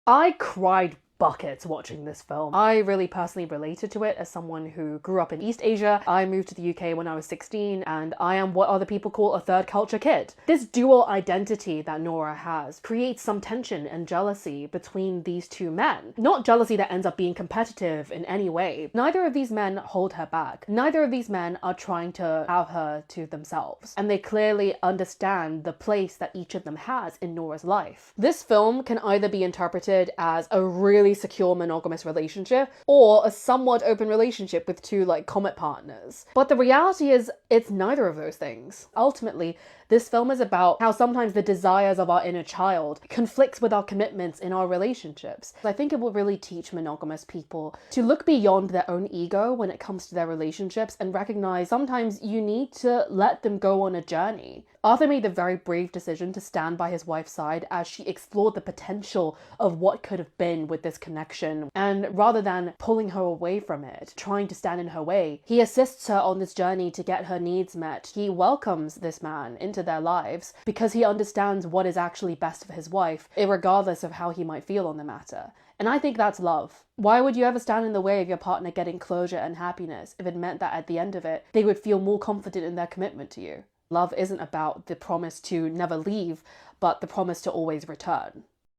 I cried buckets watching this film. I really personally related to it as someone who grew up in East Asia. I moved to the UK when I was 16 and I am what other people call a third culture kid. This dual identity that Nora has creates some tension and jealousy between these two men. Not jealousy that ends up being competitive in any way. Neither of these men hold her back. Neither of these men are trying to have her to themselves. And they clearly understand the place that each of them has in Nora's life. This film can either be interpreted as a really secure monogamous relationship or a somewhat open relationship with two like comet partners. But the reality is it's neither of those things. Ultimately, this film is about how sometimes the desires of our inner child conflicts with our commitments in our relationships. I think it will really teach monogamous people to look beyond their own ego when it comes to their relationships and recognize sometimes you need to let them go on a journey. Arthur made the very brave decision to stand by his wife's side as she explored the potential of what could have been with this connection. And rather than pulling her away from it, trying to stand in her way, he assists her on this journey to get her needs met. He welcomes this man into their lives because he understands what is actually best for his wife, regardless of how he might feel on the matter. And I think that's love. Why would you ever stand in the way of your partner getting closure and happiness if it meant that at the end of it, they would feel more confident in their commitment to you? Love isn't about the promise to never leave, but the promise to always return.